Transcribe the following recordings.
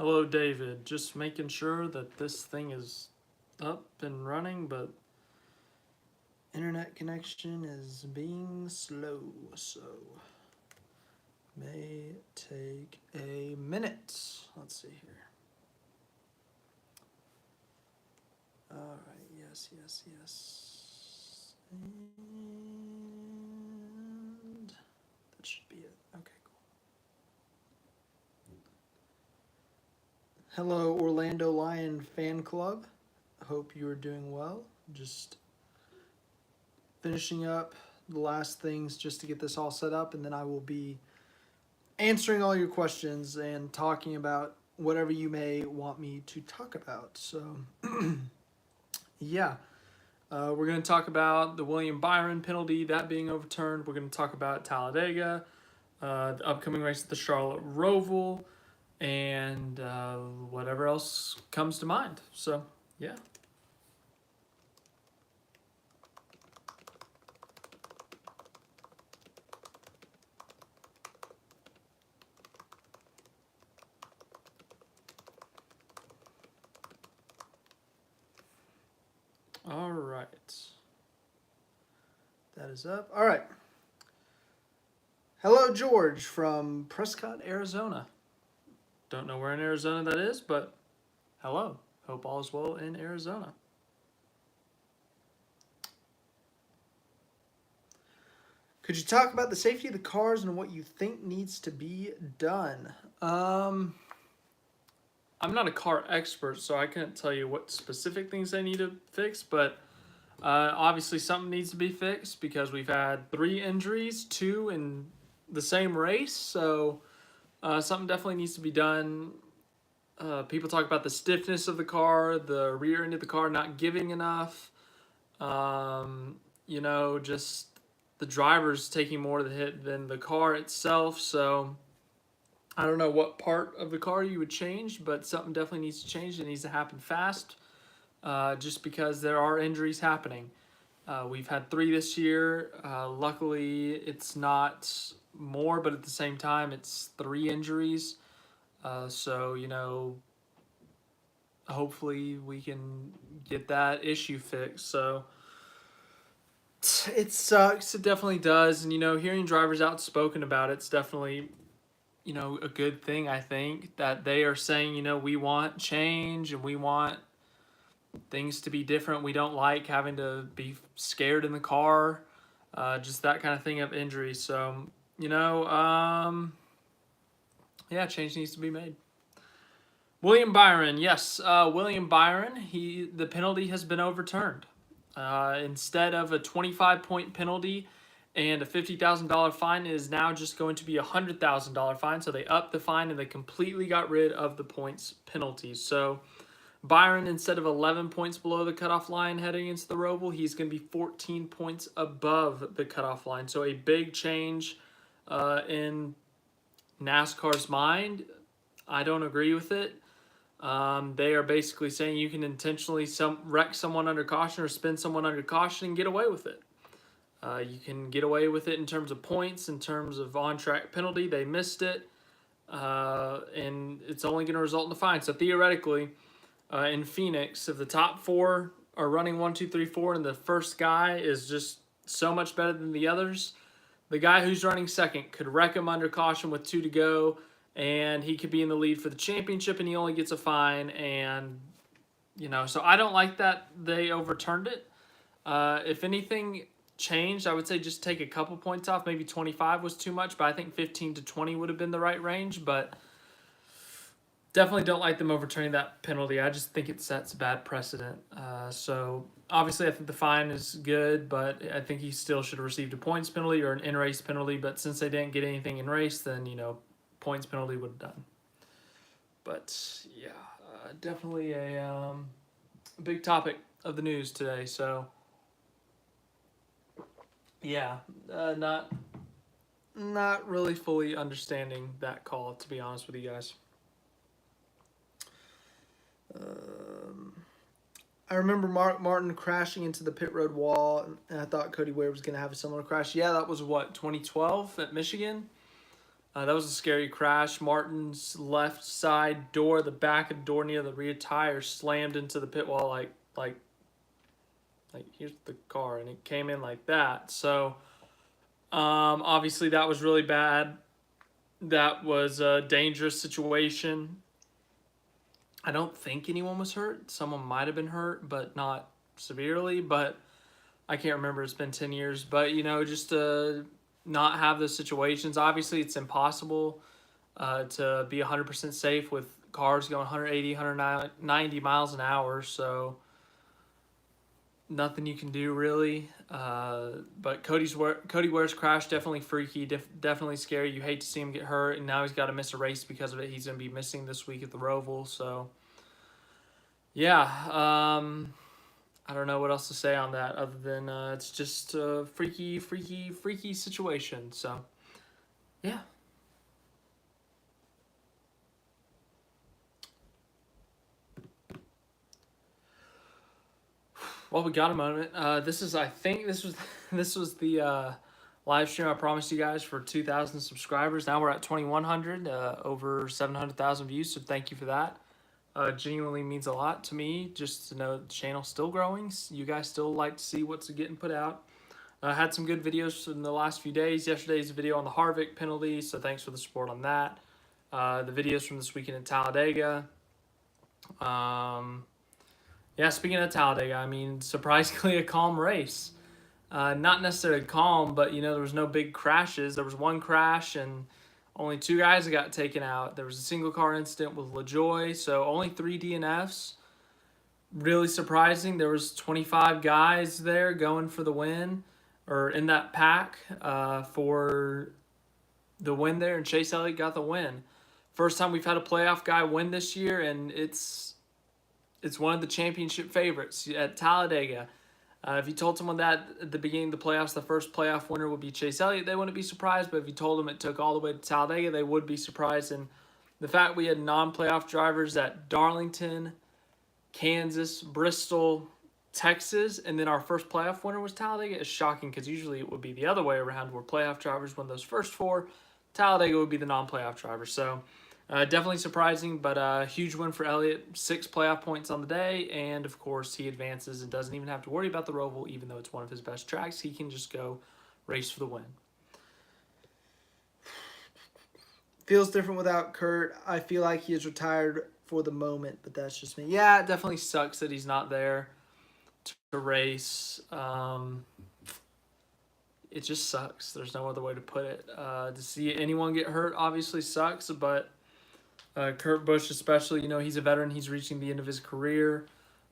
Hello, David. Just making sure that this thing is up and running, but internet connection is being slow, so may take a minute. Let's see here. All right, yes. And that should be it. Okay, cool. Hello, Orlando Lion fan club. Hope you are doing well. Just finishing up the last things just to get this all set up, and then I will be answering all your questions and talking about whatever you may want me to talk about. So, yeah. We're going to talk about the William Byron penalty, that being overturned. We're going to talk about Talladega, the upcoming race at the Charlotte Roval, and whatever else comes to mind. So, yeah. All right. That is up. All right. Hello, George from Prescott, Arizona. Don't know where in Arizona that is, but hello. Hope all is well in Arizona. Could you talk about the safety of the cars and what you think needs to be done? I'm not a car expert, so I can't tell you what specific things they need to fix, but obviously something needs to be fixed because we've had 3 injuries, 2 in the same race, so something definitely needs to be done. People talk about the stiffness of the car, the rear end of the car not giving enough, just the driver's taking more of the hit than the car itself, so I don't know what part of the car you would change, but something definitely needs to change. It needs to happen fast, just because there are injuries happening. We've had 3 this year. Luckily, it's not more, but at the same time, it's 3 injuries. So, hopefully we can get that issue fixed. So it sucks. It definitely does. And, hearing drivers outspoken about it's definitely a good thing. I think that they are saying, we want change and we want things to be different. We don't like having to be scared in the car, just that kind of thing of injuries. So, yeah, change needs to be made. William Byron, yes, William Byron, the penalty has been overturned. Instead of a 25-point penalty and a $50,000 fine, it is now just going to be a $100,000 fine. So they upped the fine and they completely got rid of the points penalties. So Byron, instead of 11 points below the cutoff line heading into the Roval, he's going to be 14 points above the cutoff line. So a big change in NASCAR's mind. I don't agree with it. They are basically saying you can intentionally wreck someone under caution or spin someone under caution and get away with it. You can get away with it in terms of points, in terms of on-track penalty. They missed it, and it's only going to result in a fine. So theoretically, in Phoenix, if the top 4 are running 1, 2, 3, 4, and the first guy is just so much better than the others, the guy who's running second could wreck him under caution with 2 to go, and he could be in the lead for the championship, and he only gets a fine. And so I don't like that they overturned it. If anything changed, I would say just take a couple points off. Maybe 25 was too much, but I think 15 to 20 would have been the right range. But definitely don't like them overturning that penalty. I just think it sets a bad precedent. So obviously I think the fine is good, but I think he still should have received a points penalty or an in-race penalty. But since they didn't get anything in race, then points penalty would have done. But yeah, definitely a big topic of the news today. So yeah, not really fully understanding that call, to be honest with you guys. I remember Martin crashing into the pit road wall, and I thought Cody Ware was going to have a similar crash. Yeah, that was 2012 at Michigan. That was a scary crash. Martin's left side door, the back of the door near the rear tire, slammed into the pit wall like here's the car, and it came in like that. So obviously that was really bad. That was a dangerous situation. I don't think anyone was hurt. Someone might have been hurt, but not severely. But I can't remember. It's been 10 years. But, just to not have those situations. Obviously, it's impossible to be 100% safe with cars going 180, 190 miles an hour. So nothing you can do really. But Cody Ware's crash, definitely freaky, definitely scary. You hate to see him get hurt, and now he's got to miss a race because of it. He's going to be missing this week at the Roval. So, yeah, I don't know what else to say on that other than it's just a freaky, freaky, freaky situation. So, yeah. Well, we got a moment. I think this was the live stream I promised you guys for 2,000 subscribers. Now we're at 2,100, over 700,000 views. So thank you for that. Genuinely means a lot to me just to know the channel's still growing. You guys still like to see what's getting put out. I had some good videos in the last few days. Yesterday's video on the Harvick penalty, so thanks for the support on that. The videos from this weekend in Talladega. Yeah, speaking of Talladega, I mean, surprisingly a calm race. Not necessarily calm, but, there was no big crashes. There was one crash, and only 2 guys that got taken out. There was a single car incident with LaJoy, so only 3 DNFs. Really surprising. There was 25 guys there going for the win, or in that pack for the win there, and Chase Elliott got the win. First time we've had a playoff guy win this year, and it's one of the championship favorites at Talladega. If you told someone that at the beginning of the playoffs, the first playoff winner would be Chase Elliott, they wouldn't be surprised. But if you told them it took all the way to Talladega, they would be surprised. And the fact we had non-playoff drivers at Darlington, Kansas, Bristol, Texas, and then our first playoff winner was Talladega is shocking, because usually it would be the other way around, where playoff drivers win those first 4. Talladega would be the non-playoff drivers. So definitely surprising, but a huge win for Elliott. 6 playoff points on the day, and of course he advances and doesn't even have to worry about the Roval, even though it's one of his best tracks. He can just go race for the win. Feels different without Kurt. I feel like he is retired for the moment, but that's just me. Yeah, it definitely sucks that he's not there to race. It just sucks. There's no other way to put it. To see anyone get hurt obviously sucks, but Kurt Busch especially, he's a veteran. He's reaching the end of his career.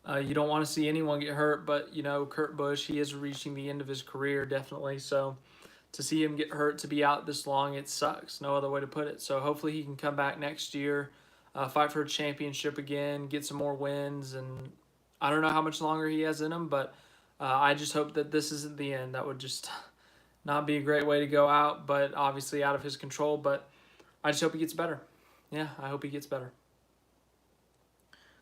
You don't want to see anyone get hurt, but, Kurt Busch, he is reaching the end of his career, definitely. So to see him get hurt, to be out this long, it sucks. No other way to put it. So hopefully he can come back next year, fight for a championship again, get some more wins. And I don't know how much longer he has in him, but I just hope that this isn't the end. That would just not be a great way to go out, but obviously out of his control. But I just hope he gets better. Yeah, I hope he gets better.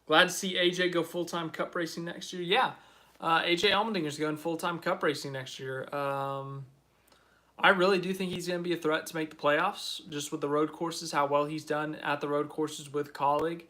Glad to see AJ go full-time cup racing next year. Yeah, AJ Allmendinger's going full-time cup racing next year. I really do think he's going to be a threat to make the playoffs, just with the road courses, how well he's done at the road courses with Colleague.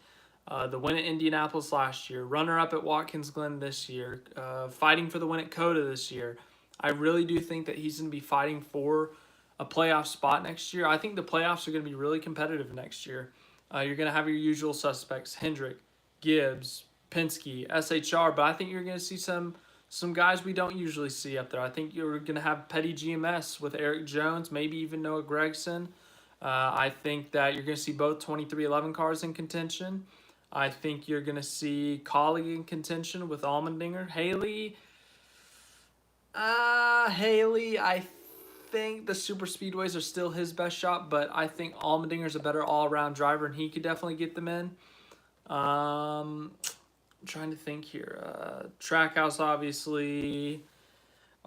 The win at Indianapolis last year, runner-up at Watkins Glen this year, fighting for the win at COTA this year. I really do think that he's going to be fighting for a playoff spot next year. I think the playoffs are going to be really competitive next year. You're going to have your usual suspects, Hendrick, Gibbs, Penske, SHR, but I think you're going to see some guys we don't usually see up there. I think you're going to have Petty GMS with Eric Jones, maybe even Noah Gragson. I think that you're going to see both 2311 cars in contention. I think you're going to see Colleague in contention with Allmendinger. Haley, I think the super speedways are still his best shot, but I think Allmendinger's a better all-around driver, and he could definitely get them in. I'm trying to think here. Trackhouse, obviously.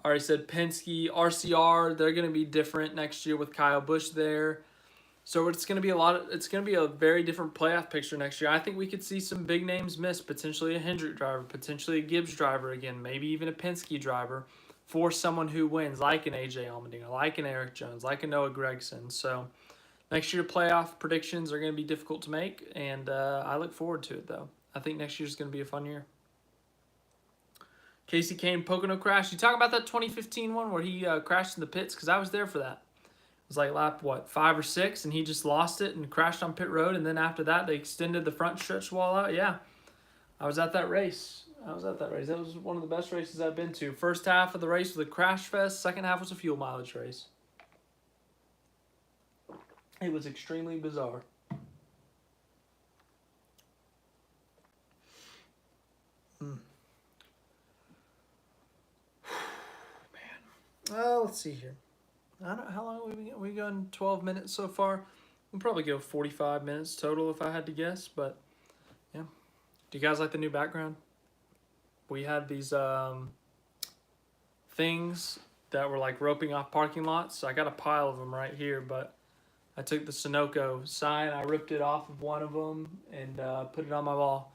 Already said Penske, RCR. They're going to be different next year with Kyle Busch there. So it's going to be it's going to be a very different playoff picture next year. I think we could see some big names miss, potentially a Hendrick driver, potentially a Gibbs driver again, maybe even a Penske driver, for someone who wins, like an AJ Allmendinger, like an Eric Jones, like a Noah Gragson. So Next year, playoff predictions are going to be difficult to make, and I look forward to it, though. I think next year's going to be a fun year. Casey Kane Pocono crash. You talk about that 2015 one where he crashed in the pits? Because I was there for that. It was like lap, 5 or 6, and he just lost it and crashed on pit road, and then after that, they extended the front stretch wall out. Yeah, I was at that race. That was one of the best races I've been to. First half of the race was a crash fest. Second half was a fuel mileage race. It was extremely bizarre. Man. Well, let's see here. I don't know how long we've gone 12 minutes so far. We'll probably go 45 minutes total if I had to guess, but yeah. Do you guys like the new background? We had these things that were like roping off parking lots. So I got a pile of them right here, but I took the Sunoco sign, I ripped it off of one of them and put it on my wall.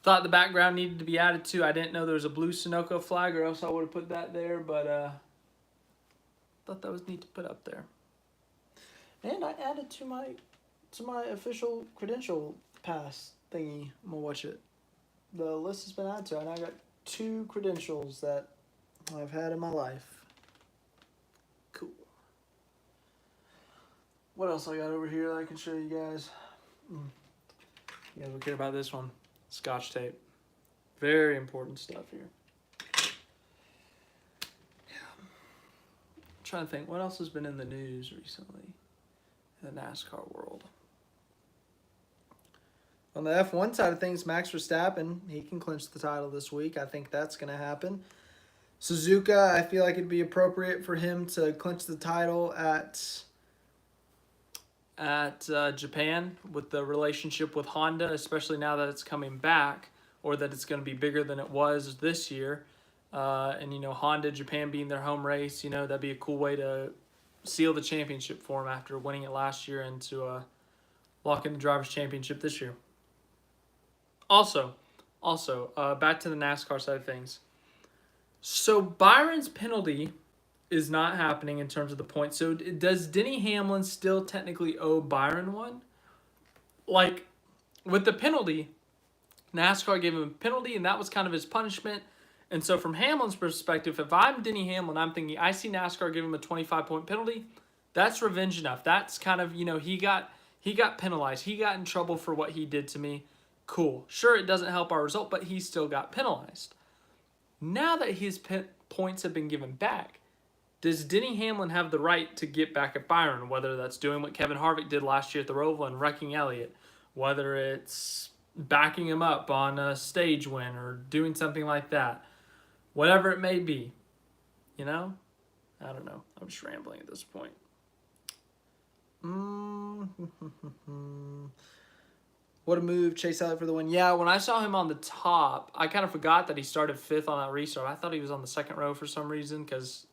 Thought the background needed to be added too. I didn't know there was a blue Sunoco flag, or else I would have put that there, but thought that was neat to put up there. And I added to my official credential pass thingy. I'm gonna watch it. The list has been added to, and I got 2 credentials that I've had in my life. Cool. What else I got over here that I can show you guys? You guys will care about this one. Scotch tape. Very important stuff here. Trying to think what else has been in the news recently in the NASCAR world. On the F1 side of things, Max Verstappen, he can clinch the title this week. I think that's going to happen. Suzuka, I feel like it'd be appropriate for him to clinch the title at Japan with the relationship with Honda, especially now that it's coming back, or that it's going to be bigger than it was this year. And, Honda, Japan being their home race, that'd be a cool way to seal the championship for him after winning it last year and to lock in the Drivers' Championship this year. Also, back to the NASCAR side of things. So Byron's penalty is not happening in terms of the points. So does Denny Hamlin still technically owe Byron one? Like, with the penalty, NASCAR gave him a penalty, and that was kind of his punishment. And so from Hamlin's perspective, if I'm Denny Hamlin, I'm thinking, I see NASCAR give him a 25-point penalty. That's revenge enough. That's kind of, he got penalized. He got in trouble for what he did to me. Cool. Sure, it doesn't help our result, but he still got penalized. Now that his points have been given back, does Denny Hamlin have the right to get back at Byron, whether that's doing what Kevin Harvick did last year at the Roval and wrecking Elliott, whether it's backing him up on a stage win or doing something like that? Whatever it may be, I don't know. I'm just rambling at this point. What a move, Chase Elliott for the win. Yeah, when I saw him on the top, I kind of forgot that he started 5th on that restart. I thought he was on the 2nd row for some reason because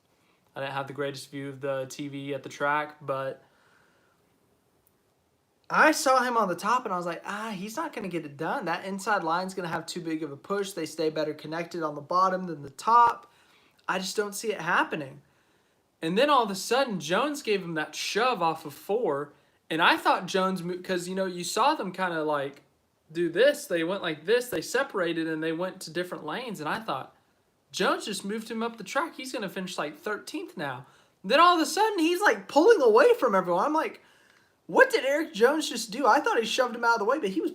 I didn't have the greatest view of the TV at the track, but I saw him on the top, and I was like, he's not going to get it done. That inside line's going to have too big of a push. They stay better connected on the bottom than the top. I just don't see it happening. And then all of a sudden, Jones gave him that shove off of 4, and I thought Jones, because, you saw them kind of like do this. They went like this. They separated, and they went to different lanes, and I thought, Jones just moved him up the track. He's going to finish like 13th now. And then all of a sudden, he's like pulling away from everyone. I'm like, what did Eric Jones just do? I thought he shoved him out of the way, but he was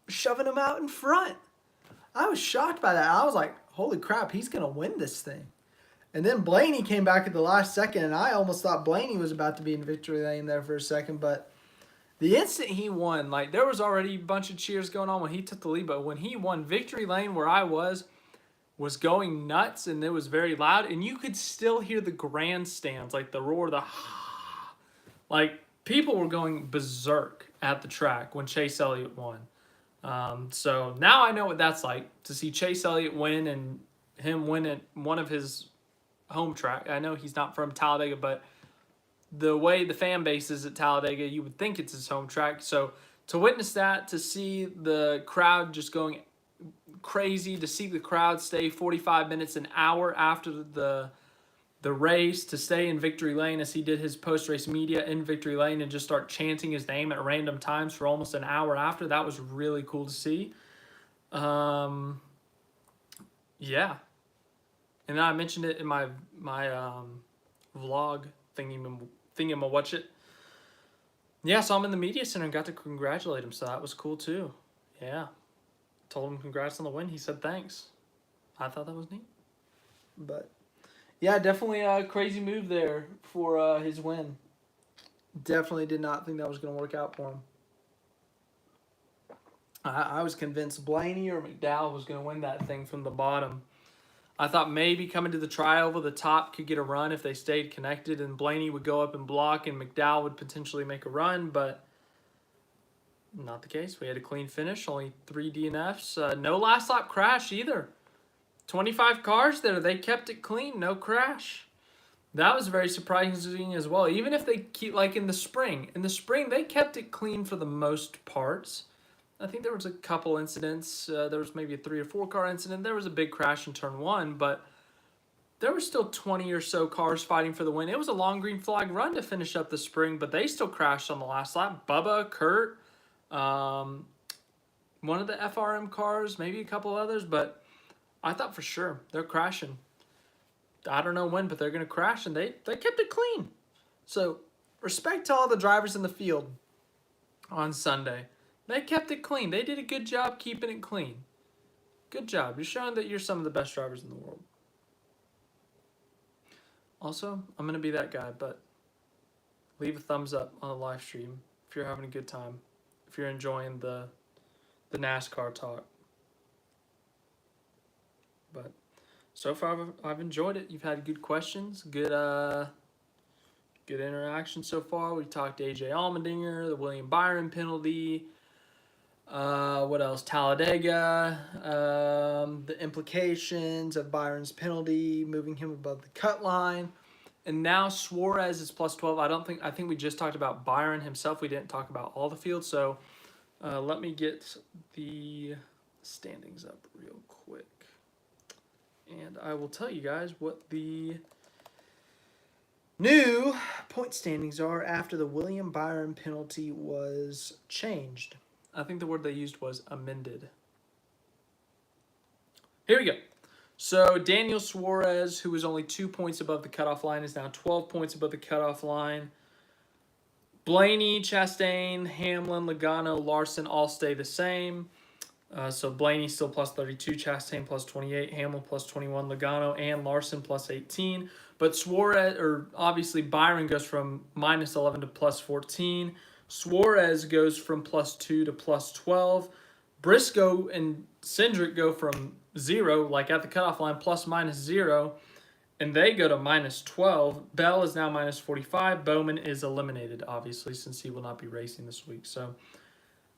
shoving him out in front. I was shocked by that. I was like, holy crap, he's going to win this thing. And then Blaney came back at the last second, and I almost thought Blaney was about to be in victory lane there for a second. But the instant he won, like, there was already a bunch of cheers going on when he took the lead. But when he won, victory lane where I was going nuts, and it was very loud. And you could still hear the grandstands, like the roar, like, people were going berserk at the track when Chase Elliott won. So now I know what that's like, to see Chase Elliott win and him win at one of his home track. I know he's not from Talladega, but the way the fan base is at Talladega, you would think it's his home track. So to witness that, to see the crowd just going crazy, to see the crowd stay 45 minutes, an hour after the the race, to stay in victory lane as he did his post-race media in victory lane and just start chanting his name at random times for almost an hour after. That was really cool to see. Yeah. And then I mentioned it in my vlog watch it. Yeah, so I'm in the media center and got to congratulate him, so that was cool too. Yeah. Told him congrats on the win. He said thanks. I thought that was neat. But yeah, definitely a crazy move there for his win. Definitely did not think that was going to work out for him. I was convinced Blaney or McDowell was going to win that thing from the bottom. I thought maybe coming to the trioval, the top could get a run if they stayed connected, and Blaney would go up and block, and McDowell would potentially make a run, but not the case. We had a clean finish, only 3 DNFs. No last lap crash either. 25 cars there. They kept it clean. No crash. That was very surprising as well. Even if they keep, like in the spring. In the spring, they kept it clean for the most parts. I think there was a couple incidents. There was maybe a 3 or 4 car incident. There was a big crash in turn 1, but there were still 20 or so cars fighting for the win. It was a long green flag run to finish up the spring, but they still crashed on the last lap. Bubba, Kurt, one of the FRM cars, maybe a couple others, but I thought for sure they're crashing. I don't know when, but they're going to crash, and they kept it clean. So respect to all the drivers in the field on Sunday. They kept it clean. They did a good job keeping it clean. Good job. You're showing that you're some of the best drivers in the world. Also, I'm going to be that guy, but leave a thumbs up on the live stream if you're having a good time, if you're enjoying the NASCAR talk. But so far, I've enjoyed it. You've had good questions, good interaction so far. We talked AJ Allmendinger, the William Byron penalty. What else? Talladega, the implications of Byron's penalty, moving him above the cut line. And now Suarez is plus 12. I think we just talked about Byron himself. We didn't talk about all the field. So let me get the standings up real quick. And I will tell you guys what the new point standings are after the William Byron penalty was changed. I think the word they used was amended. Here we go. So Daniel Suarez, who was only 2 points above the cutoff line, is now 12 points above the cutoff line. Blaney, Chastain, Hamlin, Logano, Larson all stay the same. So Blaney still plus 32, Chastain plus 28, Hamlin plus 21, Logano and Larson plus 18. But Suarez, or obviously Byron goes from minus 11 to plus 14. Suarez goes from plus 2 to plus 12. Briscoe and Cindric go from 0, like at the cutoff line, plus minus 0, and they go to minus 12. Bell is now minus 45. Bowman is eliminated, obviously, since he will not be racing this week. So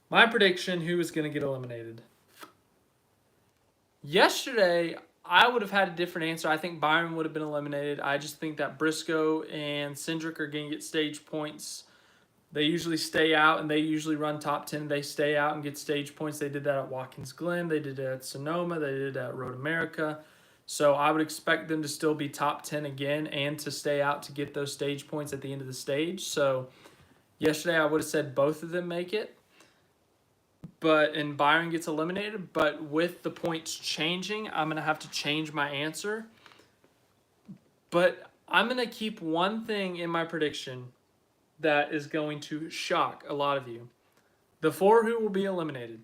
my prediction, who is going to get eliminated? Yesterday, I would have had a different answer. I think Byron would have been eliminated. I just think that Briscoe and Cindric are going to get stage points. They usually stay out, and they usually run top 10. They stay out and get stage points. They did that at Watkins Glen. They did it at Sonoma. They did it at Road America. So I would expect them to still be top 10 again and to stay out to get those stage points at the end of the stage. So yesterday I would have said both of them make it, and Byron gets eliminated. But with the points changing, I'm going to have to change my answer. But I'm going to keep one thing in my prediction that is going to shock a lot of you. The 4 who will be eliminated: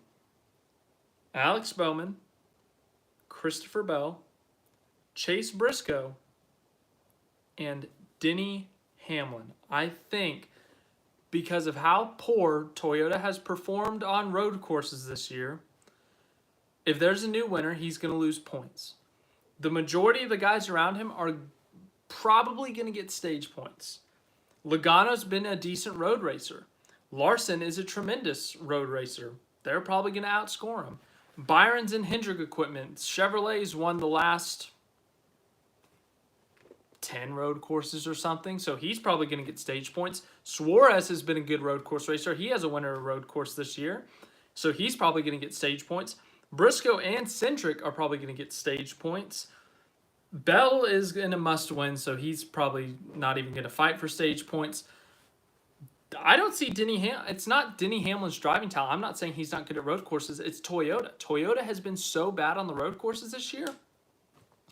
Alex Bowman, Christopher Bell, Chase Briscoe, and Denny Hamlin. I think because of how poor Toyota has performed on road courses this year, if there's a new winner, he's going to lose points. The majority of the guys around him are probably going to get stage points. Logano's been a decent road racer. Larson is a tremendous road racer. They're probably going to outscore him. Byron's in Hendrick equipment. Chevrolet's won the last 10 road courses or something, so he's probably going to get stage points. Suarez has been a good road course racer. He has a winner of a road course this year, so he's probably going to get stage points. Briscoe and Cindric are probably going to get stage points. Bell is in a must-win, so he's probably not even going to fight for stage points. I don't see it's not Denny Hamlin's driving talent. I'm not saying he's not good at road courses. It's Toyota. Toyota has been so bad on the road courses this year.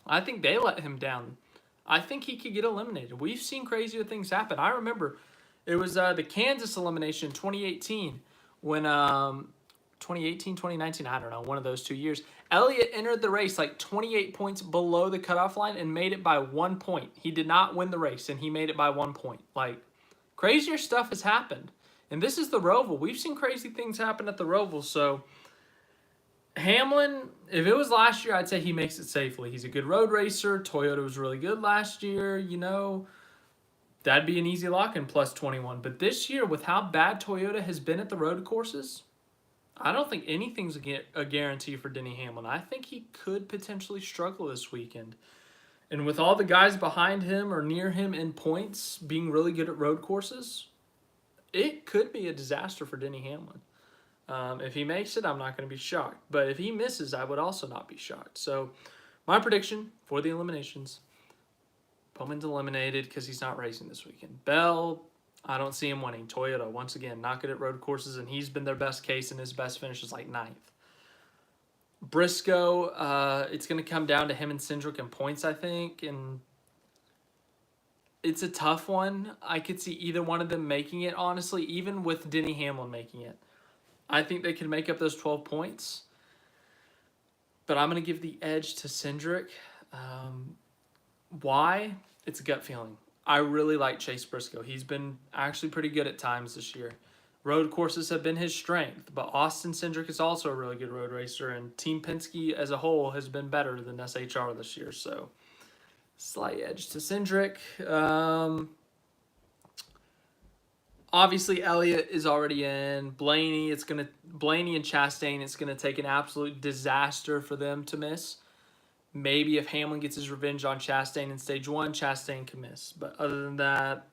I think they let him down. I think he could get eliminated. We've seen crazier things happen. I remember it was the Kansas elimination in 2018 when 2018, 2019, I don't know, one of those 2 years. Elliott entered the race like 28 points below the cutoff line and made it by 1 point. He did not win the race, and he made it by 1 point. Like, crazier stuff has happened. And this is the Roval. We've seen crazy things happen at the Roval, so Hamlin, if it was last year, I'd say he makes it safely. He's a good road racer. Toyota was really good last year, you know. That'd be an easy lock in plus 21. But this year, with how bad Toyota has been at the road courses, I don't think anything's a guarantee for Denny Hamlin. I think he could potentially struggle this weekend. And with all the guys behind him or near him in points being really good at road courses, it could be a disaster for Denny Hamlin. If he makes it, I'm not going to be shocked. But if he misses, I would also not be shocked. So my prediction for the eliminations, Bowman's eliminated because he's not racing this weekend. Bell, I don't see him winning. Toyota, once again, not good at road courses, and he's been their best case, and his best finish is like 9th. Briscoe, it's going to come down to him and Cindric in points, I think, and it's a tough one. I could see either one of them making it, honestly, even with Denny Hamlin making it. I think they can make up those 12 points, but I'm going to give the edge to Cindric. Why? It's a gut feeling. I really like Chase Briscoe. He's been actually pretty good at times this year. Road courses have been his strength, but Austin Cindric is also a really good road racer, and Team Penske as a whole has been better than SHR this year, so slight edge to Cindric. Obviously, Elliott is already in. Blaney and Chastain, it's gonna take an absolute disaster for them to miss. Maybe if Hamlin gets his revenge on Chastain in stage 1, Chastain can miss. But other than that,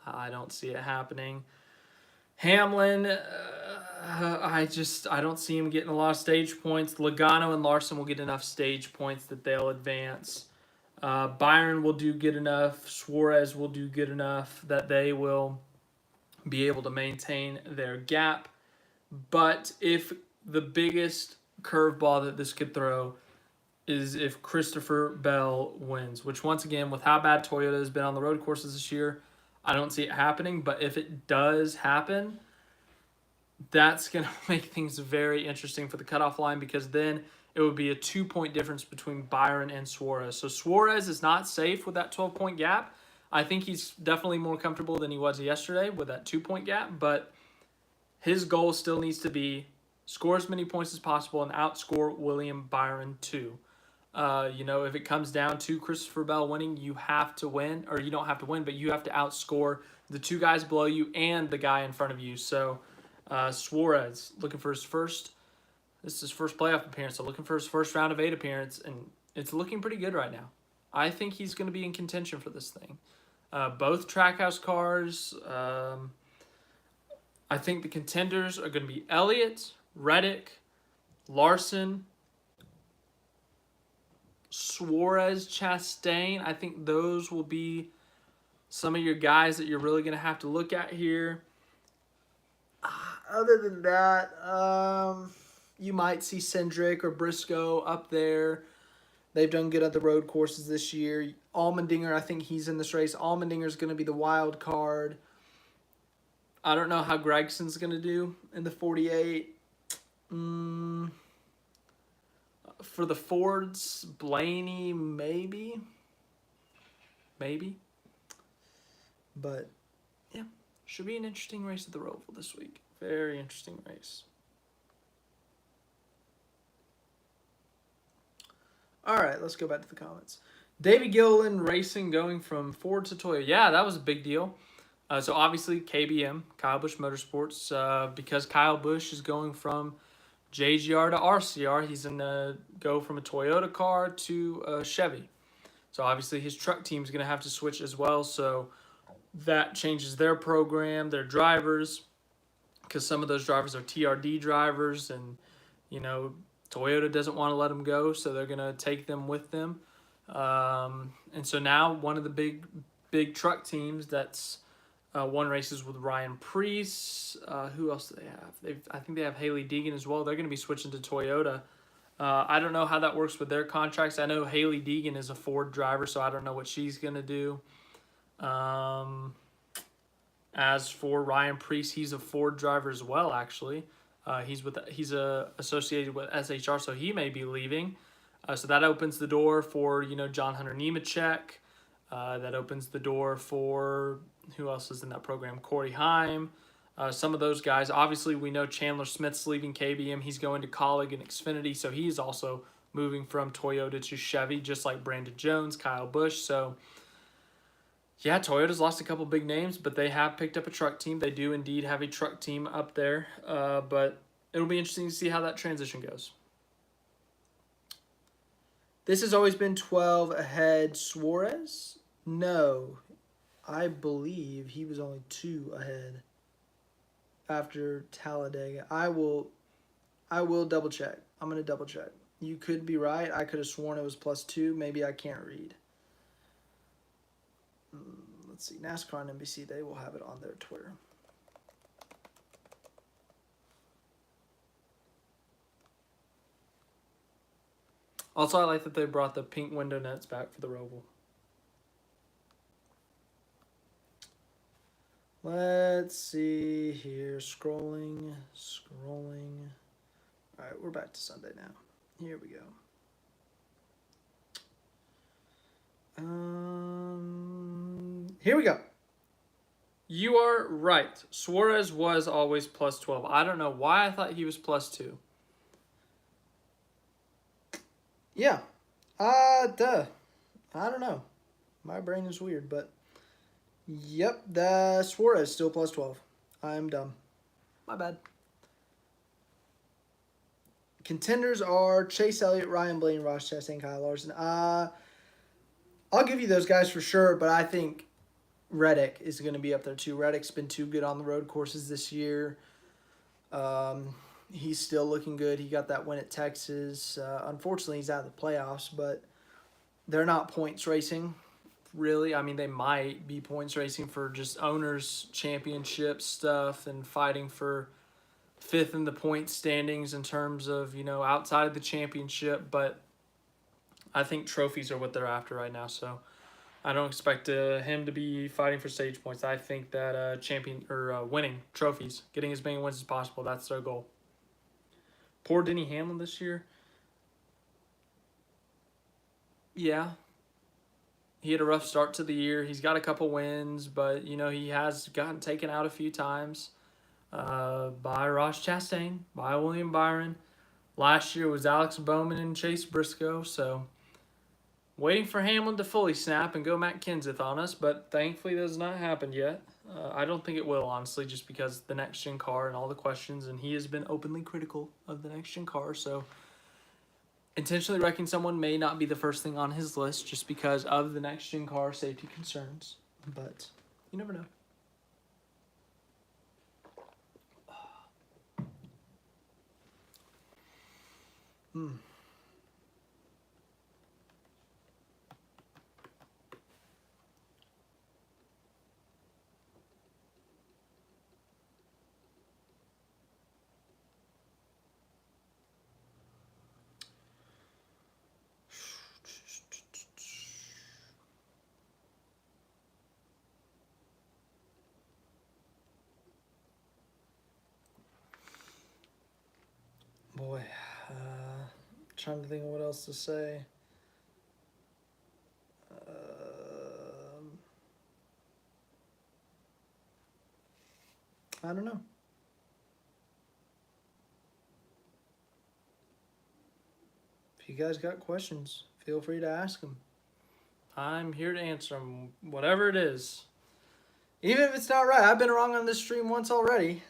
I don't see it happening. Hamlin, I don't see him getting a lot of stage points. Logano and Larson will get enough stage points that they'll advance. Byron will do good enough. Suarez will do good enough that they will be able to maintain their gap. But if the biggest curveball that this could throw is if Christopher Bell wins, which once again, with how bad Toyota has been on the road courses this year, I don't see it happening. But if it does happen, that's going to make things very interesting for the cutoff line, because then it would be a 2-point difference between Byron and Suarez. So Suarez is not safe with that 12-point gap. I think he's definitely more comfortable than he was yesterday with that 2-point gap, but his goal still needs to be score as many points as possible and outscore William Byron too. If it comes down to Christopher Bell winning, you have to win, or you don't have to win, but you have to outscore the 2 guys below you and the guy in front of you. So Suarez looking for his first. This is his first playoff appearance, so looking for his first round of 8 appearance, and it's looking pretty good right now. I think he's going to be in contention for this thing. Both Trackhouse cars. I think the contenders are going to be Elliott, Reddick, Larson, Suarez, Chastain. I think those will be some of your guys that you're really going to have to look at here. Other than that, you might see Cindric or Briscoe up there. They've done good at the road courses this year. Allmendinger, I think he's in this race. Allmendinger's going to be the wild card. I don't know how Gregson's going to do in the 48. For the Fords, Blaney, maybe. But, yeah, should be an interesting race at the Roval this week. Very interesting race. All right, let's go back to the comments. David Gilliland Racing going from Ford to Toyota. Yeah, that was a big deal. So obviously KBM, Kyle Busch Motorsports, because Kyle Busch is going from JGR to RCR, he's going to go from a Toyota car to a Chevy. So obviously his truck team's going to have to switch as well. So that changes their program, their drivers, because some of those drivers are TRD drivers, and, Toyota doesn't want to let them go, so they're going to take them with them. And so now one of the big truck teams that's won races with Ryan Preece. Who else do they have? I think they have Haley Deegan as well. They're going to be switching to Toyota. I don't know how that works with their contracts. I know Haley Deegan is a Ford driver, so I don't know what she's going to do. As for Ryan Preece, he's a Ford driver as well, actually. He's associated with SHR, so he may be leaving. So that opens the door for, John Hunter Nemechek. That opens the door for, who else is in that program? Corey Heim. Some of those guys. Obviously, we know Chandler Smith's leaving KBM. He's going to Colleague and Xfinity, so he's also moving from Toyota to Chevy, just like Brandon Jones, Kyle Busch. So, yeah, Toyota's lost a couple big names, but they have picked up a truck team. They do indeed have a truck team up there, but it'll be interesting to see how that transition goes. This has always been 12 ahead Suarez? No, I believe he was only 2 ahead after Talladega. I will double check. I'm going to double check. You could be right. I could have sworn it was +2. Maybe I can't read. Let's see. NASCAR and NBC, they will have it on their Twitter. Also, I like that they brought the pink window nets back for the Roval. Let's see here. Scrolling. All right, we're back to Sunday now. Here we go. Here we go. You are right. Suarez was always +12. I don't know why I thought he was +2. Yeah. Duh. I don't know. My brain is weird, but yep, the Suarez still +12. I'm dumb. My bad. Contenders are Chase Elliott, Ryan Blaney, Ross Chastain, Kyle Larson. I'll give you those guys for sure, but I think Reddick is going to be up there too. Reddick's been too good on the road courses this year. He's still looking good. He got that win at Texas. Unfortunately, he's out of the playoffs, but they're not points racing, really. I mean, they might be points racing for just owners' championship stuff and fighting for 5th in the point standings in terms of, outside of the championship, but I think trophies are what they're after right now, so I don't expect him to be fighting for stage points. I think that winning trophies, getting as many wins as possible, that's their goal. Poor Denny Hamlin this year. Yeah. He had a rough start to the year. He's got a couple wins, but, he has gotten taken out a few times by Ross Chastain, by William Byron. Last year was Alex Bowman and Chase Briscoe, so waiting for Hamlin to fully snap and go Matt Kenseth on us, but thankfully that has not happened yet. I don't think it will, honestly, just because the next-gen car and all the questions, and he has been openly critical of the next-gen car, so intentionally wrecking someone may not be the first thing on his list just because of the next-gen car safety concerns, but you never know. Boy, trying to think of what else to say. I don't know. If you guys got questions, feel free to ask them. I'm here to answer them, whatever it is. Even if it's not right. I've been wrong on this stream once already.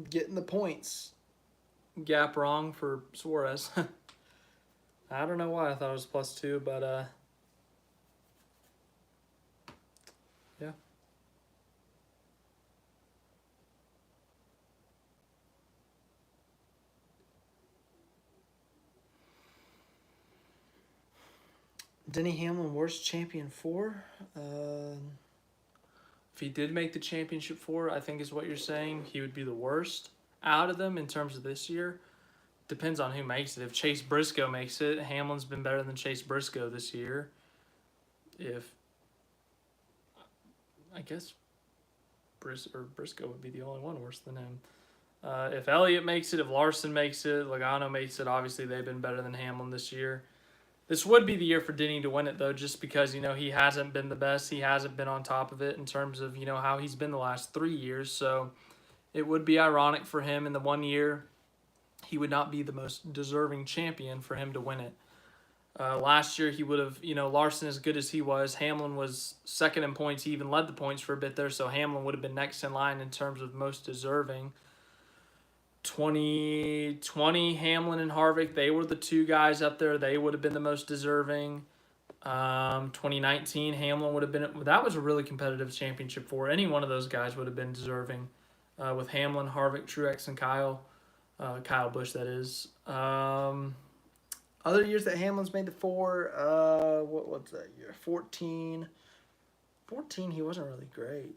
Getting the points gap wrong for Suarez. I don't know why I thought it was +2, but yeah. Denny Hamlin, worst champion 4? If he did make the championship 4, I think is what you're saying, he would be the worst out of them in terms of this year. Depends on who makes it. If Chase Briscoe makes it, Hamlin's been better than Chase Briscoe this year. I guess Briscoe would be the only one worse than him. If Elliott makes it, if Larson makes it, Logano makes it, obviously they've been better than Hamlin this year. This would be the year for Denny to win it, though, just because, he hasn't been the best. He hasn't been on top of it in terms of, how he's been the last 3 years. So it would be ironic for him in the 1 year he would not be the most deserving champion for him to win it. Last year he would have, Larson, as good as he was, Hamlin was second in points. He even led the points for a bit there, so Hamlin would have been next in line in terms of most deserving. 2020, Hamlin and Harvick, they were the 2 guys up there. They would have been the most deserving. 2019, Hamlin would have been, that was a really competitive championship for any one of those guys would have been deserving, with Hamlin, Harvick, Truex, and Kyle Busch, that is. Other years that Hamlin's made the 4, what was that year? 14. 14, he wasn't really great.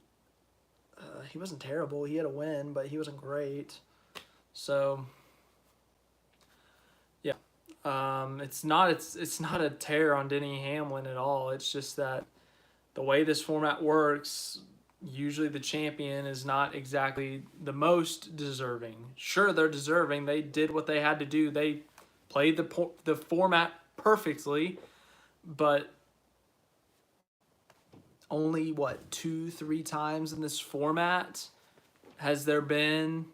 He wasn't terrible. He had a win, but he wasn't great. So, yeah, it's not a tear on Denny Hamlin at all. It's just that the way this format works, usually the champion is not exactly the most deserving. Sure, they're deserving. They did what they had to do. They played the format perfectly, but only, 2-3 times in this format has there been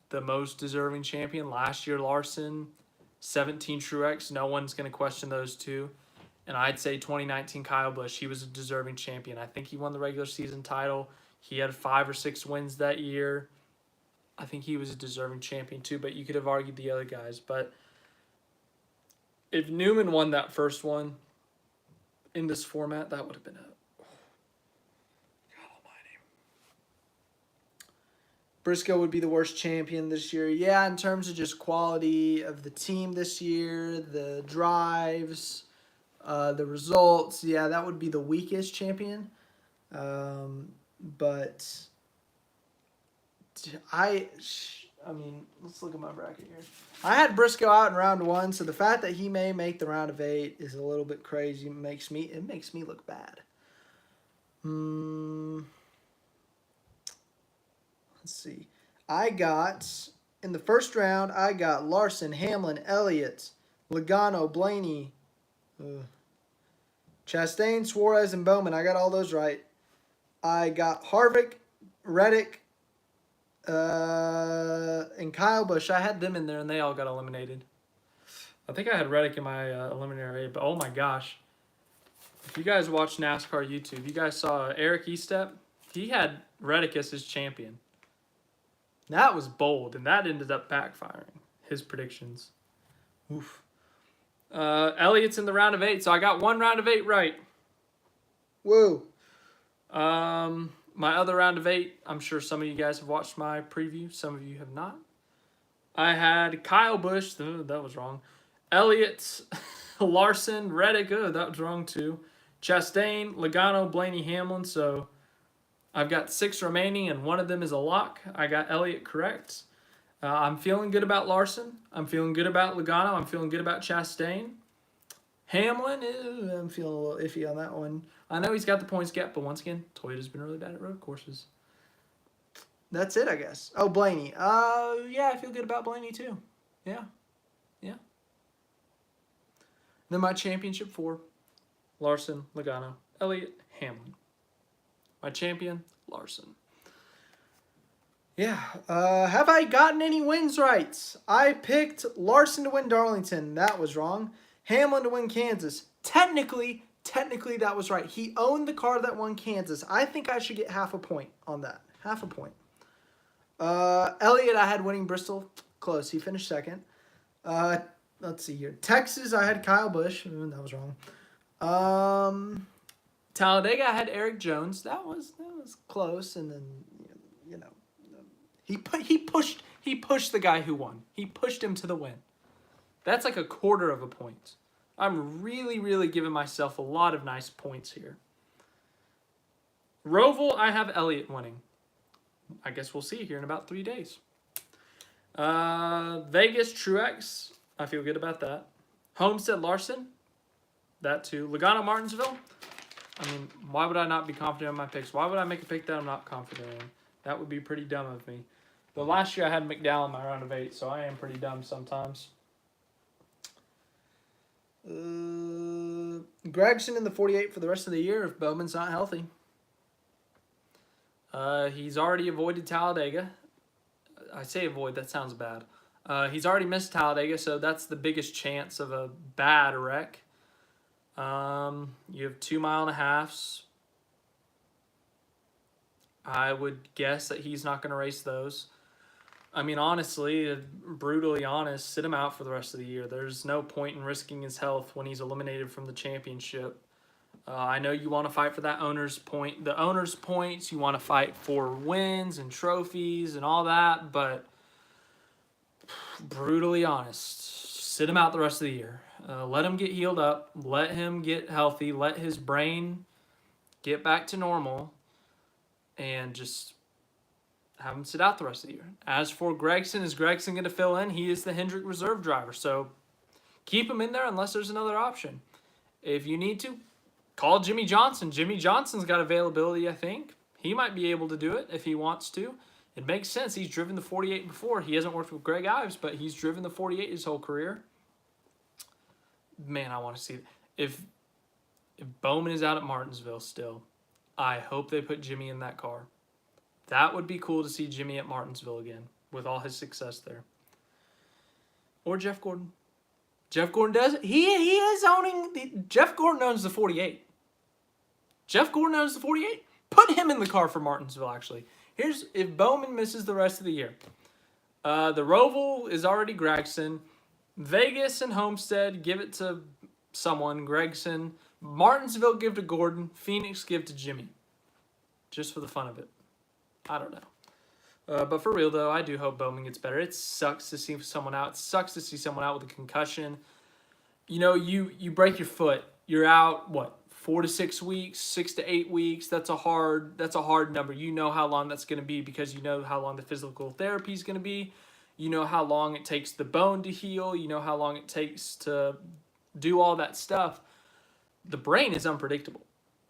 the most deserving champion. Last year, Larson, 17 Truex. No one's going to question those 2. And I'd say 2019 Kyle Busch, he was a deserving champion. I think he won the regular season title. He had 5 or 6 wins that year. I think he was a deserving champion too, but you could have argued the other guys. But if Newman won that first one in this format, that would have been Briscoe would be the worst champion this year. Yeah, in terms of just quality of the team this year, the drives, the results, yeah, that would be the weakest champion. But I mean, let's look at my bracket here. I had Briscoe out in round 1, so the fact that he may make the round of 8 is a little bit crazy. It makes me look bad. Let's see. In the first round, I got Larson, Hamlin, Elliott, Logano, Blaney, Chastain, Suarez, and Bowman. I got all those right. I got Harvick, Reddick, and Kyle Busch. I had them in there, and they all got eliminated. I think I had Reddick in my eliminatory, but oh my gosh. If you guys watch NASCAR YouTube, you guys saw Eric Estep. He had Reddick as his champion. That was bold, and that ended up backfiring, his predictions. Oof. Elliott's in the round of 8, so I got 1 round of 8 right. Woo. My other round of 8, I'm sure some of you guys have watched my preview. Some of you have not. I had Kyle Busch. That was wrong. Elliott, Larson, Reddick. That was wrong too. Chastain, Logano, Blaney, Hamlin. So I've got 6 remaining, and 1 of them is a lock. I got Elliott correct. I'm feeling good about Larson. I'm feeling good about Logano. I'm feeling good about Chastain. Hamlin, I'm feeling a little iffy on that one. I know he's got the points gap, but once again, Toyota's been really bad at road courses. That's it, I guess. Oh, Blaney. Yeah, I feel good about Blaney too. Yeah. Then my championship 4, Larson, Logano, Elliott, Hamlin. My champion, Larson. Yeah. Have I gotten any wins right? I picked Larson to win Darlington. That was wrong. Hamlin to win Kansas. Technically, that was right. He owned the car that won Kansas. I think I should get half a point on that. Half a point. Elliott, I had winning Bristol. Close. He finished second. Let's see here. Texas, I had Kyle Busch. That was wrong. Talladega, I had Eric Jones. That was close. And then, he pushed the guy who won. He pushed him to the win. That's like a quarter of a point. I'm really, really giving myself a lot of nice points here. Roval, I have Elliott winning. I guess we'll see here in about 3 days. Vegas, Truex. I feel good about that. Homestead, Larson. That too. Logano, Martinsville. I mean, why would I not be confident in my picks? Why would I make a pick that I'm not confident in? That would be pretty dumb of me. But last year I had McDowell in my round of 8, so I am pretty dumb sometimes. Gregson in the 48 for the rest of the year if Bowman's not healthy. He's already avoided Talladega. I say avoid, that sounds bad. He's already missed Talladega, so that's the biggest chance of a bad wreck. You have 2 mile-and-a-halves. I would guess that he's not going to race those. I mean, honestly, brutally honest, sit him out for the rest of the year. There's no point in risking his health when he's eliminated from the championship. I know you want to fight for that owner's point. The owner's points, you want to fight for wins and trophies and all that, but brutally honest, sit him out the rest of the year. Let him get healed up. Let him get healthy. Let his brain get back to normal and just have him sit out the rest of the year. As for Gregson, is Gregson going to fill in? He is the Hendrick reserve driver, so keep him in there unless there's another option. If you need to, call Jimmy Johnson. Jimmy Johnson's got availability, I think. He might be able to do it if he wants to. It makes sense. He's driven the 48 before. He hasn't worked with Greg Ives, but he's driven the 48 his whole career. Man, I want to see it. If Bowman is out at Martinsville still, I hope they put Jimmy in that car. That would be cool to see Jimmy at Martinsville again with all his success there. Or Jeff Gordon. Jeff Gordon does it. He is owning Jeff Gordon owns the 48. Jeff Gordon owns the 48. Put him in the car for Martinsville, actually. Here's if Bowman misses the rest of the year. The Roval is already Gregson. Vegas and Homestead, give it to someone. Gregson. Martinsville, give to Gordon. Phoenix, give to Jimmy. Just for the fun of it. I don't know. But for real, though, I do hope Bowman gets better. It sucks to see someone out. It sucks to see someone out with a concussion. You know, you break your foot. You're out, 4 to 6 weeks, 6 to 8 weeks. That's a hard number. You know how long that's going to be because you know how long the physical therapy is going to be. You know how long it takes the bone to heal. You know how long it takes to do all that stuff. The brain is unpredictable.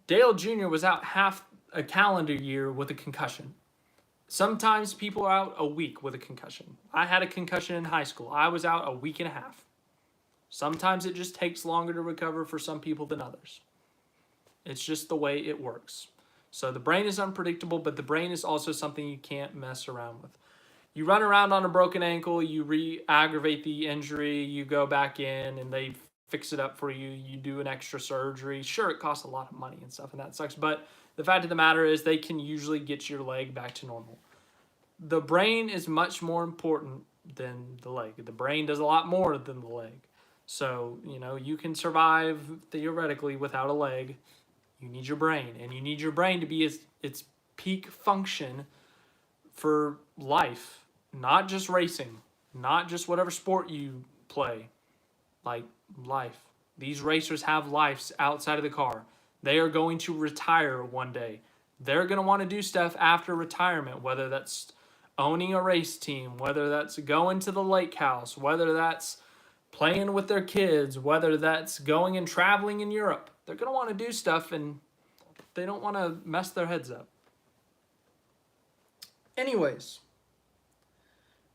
Dale Jr. was out half a calendar year with a concussion. Sometimes people are out a week with a concussion. I had a concussion in high school. I was out a week and a half. Sometimes it just takes longer to recover for some people than others. It's just the way it works. So the brain is unpredictable, but the brain is also something you can't mess around with. You run around on a broken ankle, you re-aggravate the injury, you go back in and they fix it up for you, you do an extra surgery. Sure, it costs a lot of money and stuff, and that sucks, but the fact of the matter is they can usually get your leg back to normal. The brain is much more important than the leg. The brain does a lot more than the leg. So, you can survive theoretically without a leg. You need your brain, and you need your brain to be its peak function for life, not just racing, not just whatever sport you play, like life. These racers have lives outside of the car. They are going to retire one day. They're going to want to do stuff after retirement, whether that's owning a race team, whether that's going to the lake house, whether that's playing with their kids, whether that's going and traveling in Europe. They're going to want to do stuff, and they don't want to mess their heads up. Anyways,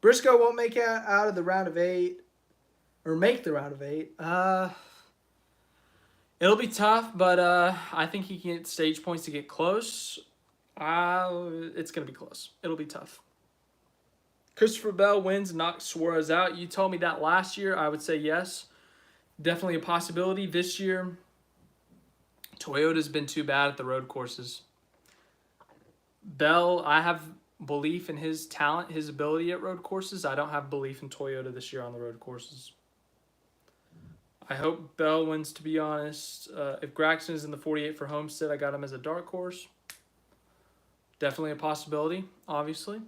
Briscoe won't make it out of the round of 8, or make the round of 8. It'll be tough, but I think he can get stage points to get close. It's going to be close. It'll be tough. Christopher Bell wins, knocks Suarez out. You told me that last year. I would say yes. Definitely a possibility. This year, Toyota's been too bad at the road courses. Bell, I have belief in his talent, his ability at road courses. I don't have belief in Toyota this year on the road courses. I hope Bell wins, to be honest. If Gregson is in the 48 for Homestead, I got him as a dark horse. Definitely a possibility, obviously.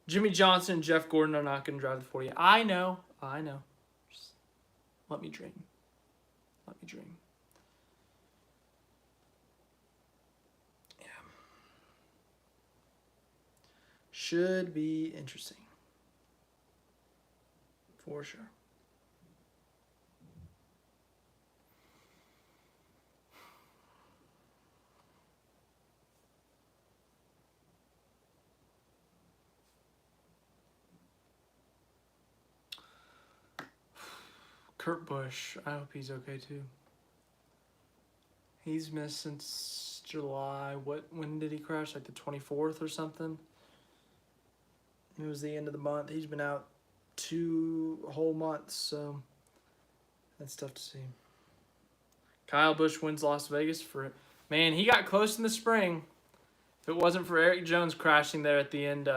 Jimmy Johnson and Jeff Gordon are not going to drive the 48. I know. Just let me dream. Let me dream. Yeah. Should be interesting. For sure. Kurt Busch, I hope he's okay too. He's missed since July. When did he crash? Like the 24th or something? It was the end of the month. He's been out 2 whole months, so that's tough to see. Kyle Busch wins Las Vegas for it. Man, he got close in the spring. If it wasn't for Eric Jones crashing there at the end,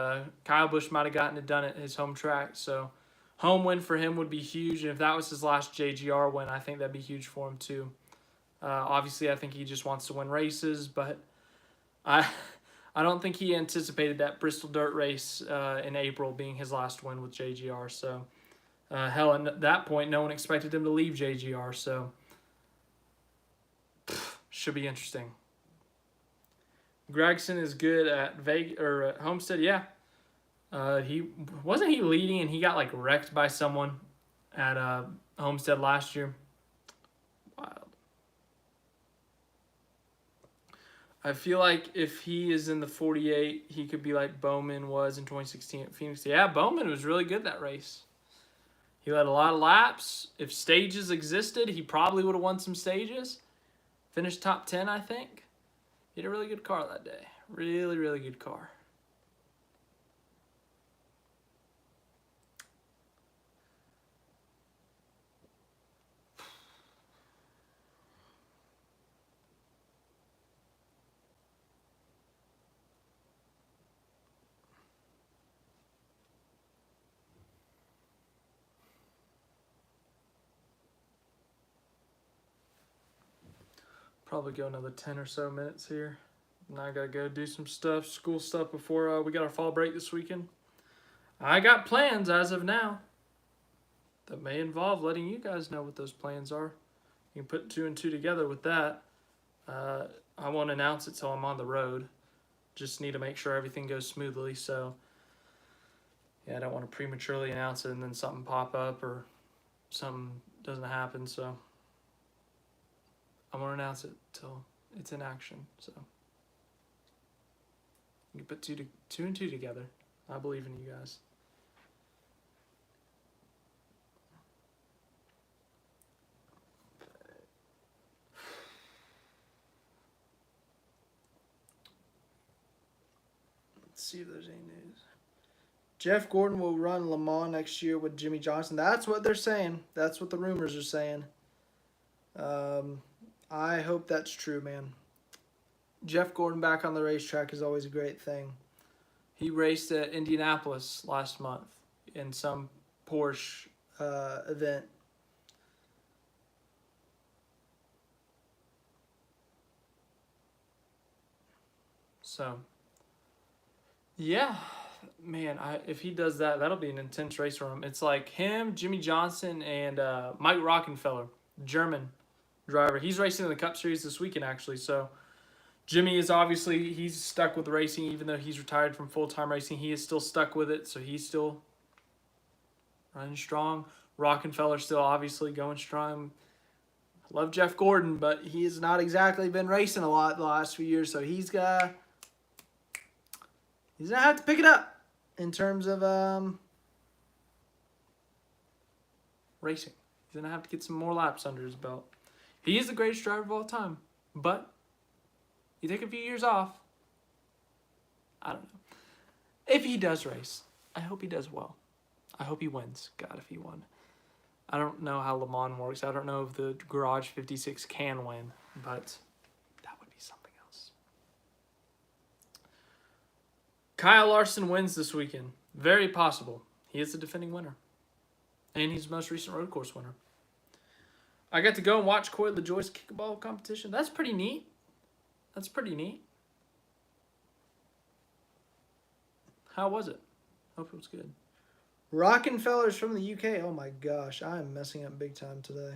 Kyle Busch might have gotten it done at his home track. So home win for him would be huge. And if that was his last JGR win, I think that'd be huge for him too. Obviously, I think he just wants to win races, but I don't think he anticipated that Bristol Dirt race in April being his last win with JGR. So, hell, at that point, no one expected him to leave JGR. So, should be interesting. Gregson is good at Vegas or at Homestead. Yeah, he leading and he got like wrecked by someone at Homestead last year. Wild. I feel like if he is in the 48, he could be like Bowman was in 2016 at Phoenix. Yeah, Bowman was really good that race. He led a lot of laps. If stages existed, he probably would have won some stages. Finished top 10, I think. He had a really good car that day. Really, really good car. Probably go another 10 or so minutes here. And I gotta go do some stuff, school stuff before we got our fall break this weekend. I got plans as of now that may involve letting you guys know what those plans are. You can put 2 and 2 together with that. I won't announce it till I'm on the road. Just need to make sure everything goes smoothly. So, yeah, I don't want to prematurely announce it and then something pop up or something doesn't happen. So, I won't announce it till it's in action. So, you can put 2 and 2 together. I believe in you guys. Let's see if there's any news. Jeff Gordon will run Le Mans next year with Jimmy Johnson. That's what they're saying. That's what the rumors are saying. I hope that's true, man. Jeff Gordon back on the racetrack is always a great thing. He raced at Indianapolis last month in some Porsche event. So, yeah, man, if he does that, that'll be an intense race for him. It's like him, Jimmy Johnson, and Mike Rockenfeller, German driver. He's racing in the Cup Series this weekend, actually. So, Jimmy is obviously, he's stuck with racing, even though he's retired from full-time racing. He is still stuck with it, so he's still running strong. Rockenfeller still obviously going strong. I love Jeff Gordon, but he has not exactly been racing a lot the last few years, so he's gonna have to pick it up in terms of racing. He's gonna have to get some more laps under his belt. He is the greatest driver of all time, but you take a few years off. I don't know. If he does race, I hope he does well. I hope he wins. God, if he won. I don't know how Le Mans works. I don't know if the Garage 56 can win, but that would be something else. Kyle Larson wins this weekend. Very possible. He is the defending winner. And he's the most recent road course winner. I got to go and watch Coy LaJoie's kickball competition. That's pretty neat. That's pretty neat. How was it? Hope it was good. Rockenfeller's from the UK. Oh my gosh, I am messing up big time today.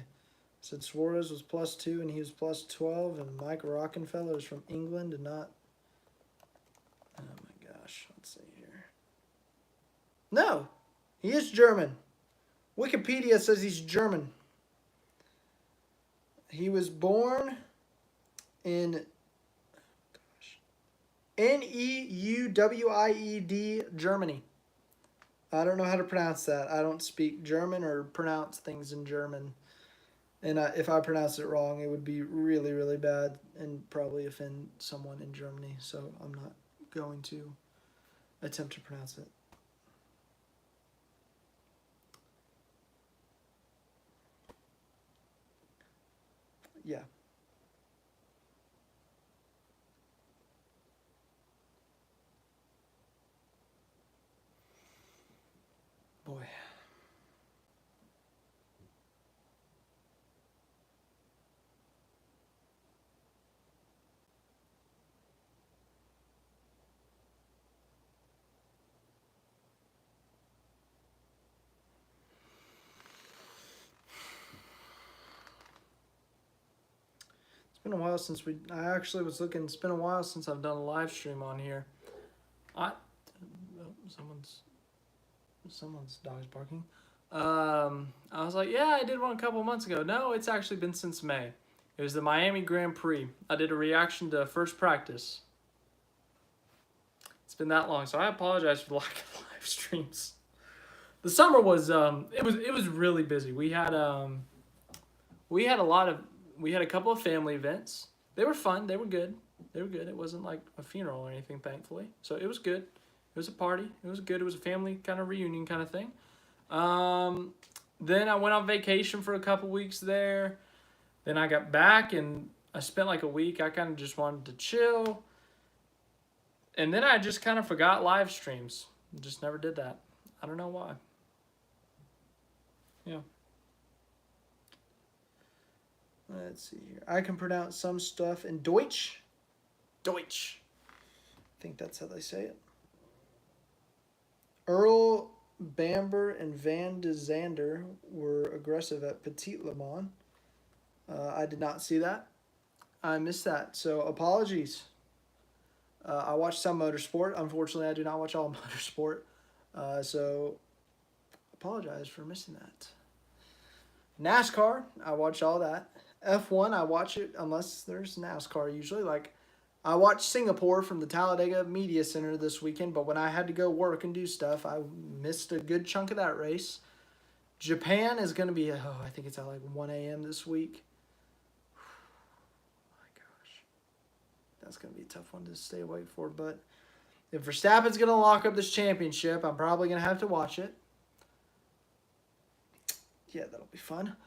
Said Suarez was +2 and he was +12, and Mike Rockenfeller is from England and not. Oh my gosh, let's see here. No, he is German. Wikipedia says he's German. He was born in Neuwied, Germany. I don't know how to pronounce that. I don't speak German or pronounce things in German. And if I pronounce it wrong, it would be really, really bad and probably offend someone in Germany. So I'm not going to attempt to pronounce it. Yeah. Boy. It's been a while since I actually was looking. It's been a while since I've done a live stream on here. Someone's dog's barking. I was like, yeah, I did one a couple months ago. No, it's actually been since May. It was the Miami Grand Prix. I did a reaction to first practice. It's been that long, so I apologize for the lack of live streams. The summer was it was really busy. We had a couple of family events. They were fun. They were good. It wasn't like a funeral or anything, thankfully. So it was good. It was a party. It was good. It was a family kind of reunion kind of thing. Then I went on vacation for a couple weeks there. Then I got back and I spent like a week. I kind of just wanted to chill. And then I just kind of forgot live streams. Just never did that. I don't know why. Yeah. Let's see here. I can pronounce some stuff in Deutsch. Deutsch. I think that's how they say it. Earl Bamber and Van de Zander were aggressive at Petit Le Mans. I did not see that. I missed that. So apologies. I watched some motorsport. Unfortunately, I do not watch all motorsport. So apologize for missing that. NASCAR, I watch all that. F1, I watch it unless there's NASCAR usually. Like, I watched Singapore from the Talladega Media Center this weekend, but when I had to go work and do stuff, I missed a good chunk of that race. Japan is going to be, I think it's at like 1 a.m. this week. My gosh. That's going to be a tough one to stay awake for, but if Verstappen's going to lock up this championship, I'm probably going to have to watch it. Yeah, that'll be fun.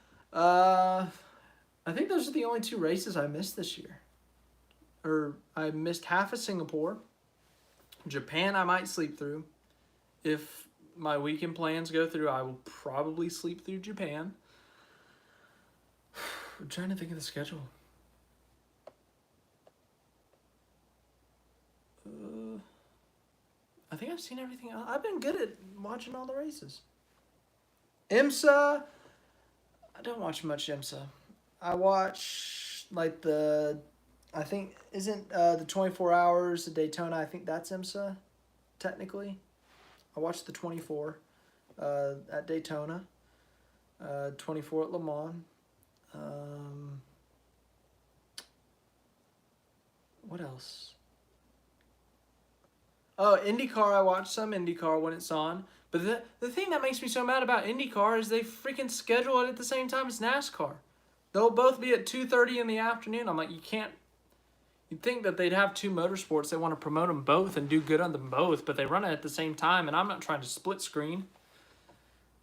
I think those are the only two races I missed this year. Or I missed half of Singapore. Japan I might sleep through. If my weekend plans go through, I will probably sleep through Japan. I'm trying to think of the schedule. I think I've seen everything else. I've been good at watching all the races. IMSA, I don't watch much IMSA. I watch like I think isn't the 24 hours of Daytona. I think that's IMSA, technically. I watched the 24 at Daytona, 24 at Le Mans. What else? Oh, IndyCar. I watched some IndyCar when it's on. But the thing that makes me so mad about IndyCar is they freaking schedule it at the same time as NASCAR. They'll both be at 2:30 in the afternoon. I'm like, you can't. You'd think that they'd have two motorsports. They want to promote them both and do good on them both, but they run it at the same time, and I'm not trying to split screen.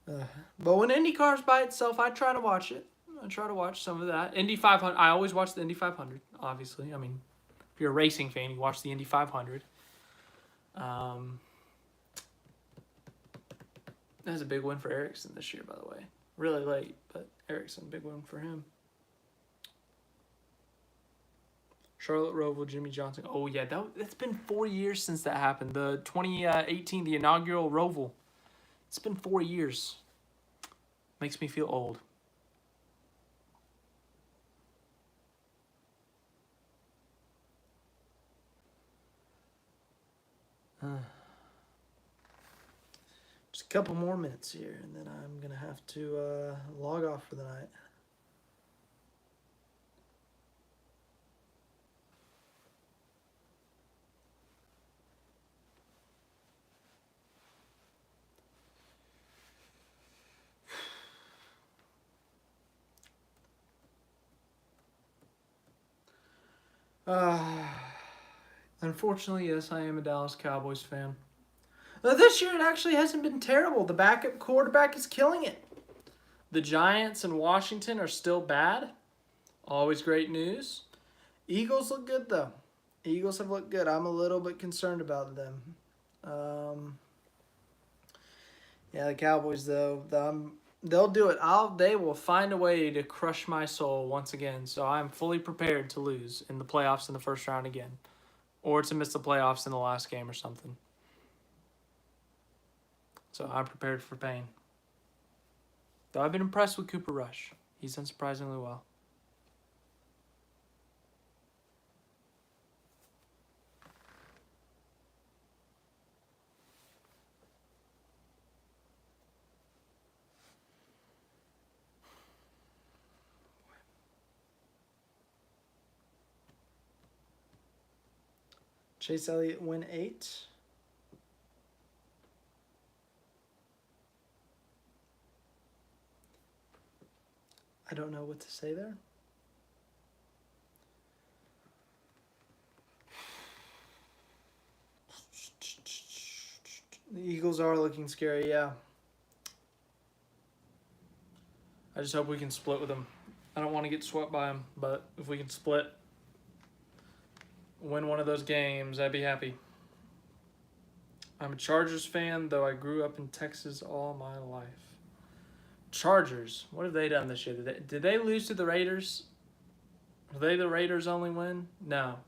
But when IndyCar's by itself, I try to watch it. I try to watch some of that. Indy 500. I always watch the Indy 500, obviously. I mean, if you're a racing fan, you watch the Indy 500. That was a big win for Ericsson this year, by the way. Really late, but Ericsson, big win for him. Charlotte Roval, Jimmy Johnson. Oh, yeah, that's been 4 years since that happened. The 2018, the inaugural Roval. It's been 4 years. Makes me feel old. Just a couple more minutes here, and then I'm going to have to log off for the night. Unfortunately, yes, I am a Dallas Cowboys fan. This year it actually hasn't been terrible. The backup quarterback is killing it. The Giants and Washington are still bad. Always great news. Eagles look good, though. Eagles have looked good. I'm a little bit concerned about them. Yeah, the Cowboys, though, they'll do it. They will find a way to crush my soul once again. So I'm fully prepared to lose in the playoffs in the first round again. Or to miss the playoffs in the last game or something. So I'm prepared for pain. Though I've been impressed with Cooper Rush. He's done surprisingly well. Chase Elliott win 8. I don't know what to say there. The Eagles are looking scary, yeah. I just hope we can split with them. I don't want to get swept by them, but if we can split, win one of those games, I'd be happy. I'm a Chargers fan, though I grew up in Texas all my life. Chargers, what have they done this year? Did they lose to the Raiders? Are they the Raiders' only win? No.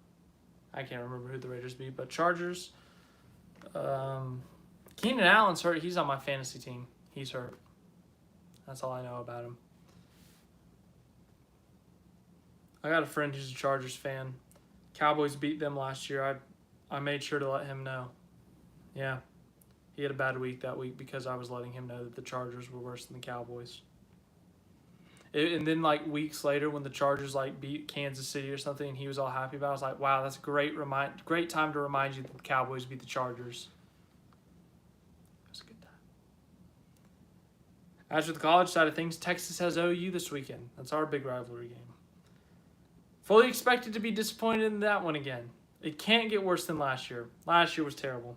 I can't remember who the Raiders beat, but Chargers. Keenan Allen's hurt. He's on my fantasy team. He's hurt. That's all I know about him. I got a friend who's a Chargers fan. Cowboys beat them last year. I made sure to let him know. Yeah. He had a bad week that week because I was letting him know that the Chargers were worse than the Cowboys. And then, like, weeks later when the Chargers, like, beat Kansas City or something and he was all happy about it, I was like, wow, that's a great time to remind you that the Cowboys beat the Chargers. It was a good time. As for the college side of things, Texas has OU this weekend. That's our big rivalry game. Fully expected to be disappointed in that one again. It can't get worse than last year. Last year was terrible.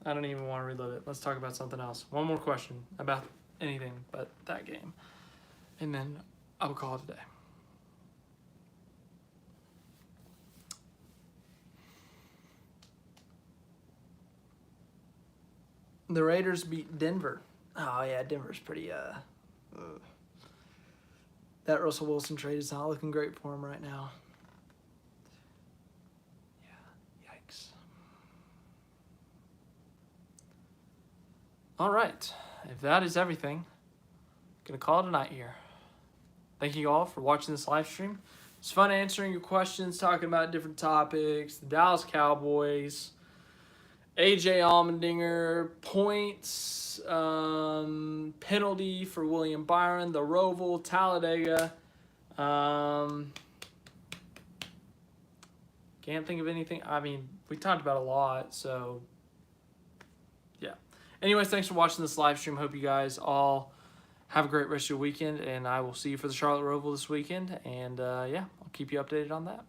I don't even want to relive it. Let's talk about something else. One more question about anything but that game. And then I will call it a day. The Raiders beat Denver. Oh, yeah, Denver's pretty, that Russell Wilson trade is not looking great for him right now. Yeah, yikes. All right. If that is everything, I'm going to call it a night here. Thank you all for watching this live stream. It's fun answering your questions, talking about different topics, the Dallas Cowboys, AJ Allmendinger, points, penalty for William Byron, the Roval, Talladega. Can't think of anything. I mean, we talked about a lot, so yeah. Anyways, thanks for watching this live stream. Hope you guys all have a great rest of your weekend, and I will see you for the Charlotte Roval this weekend. And yeah, I'll keep you updated on that.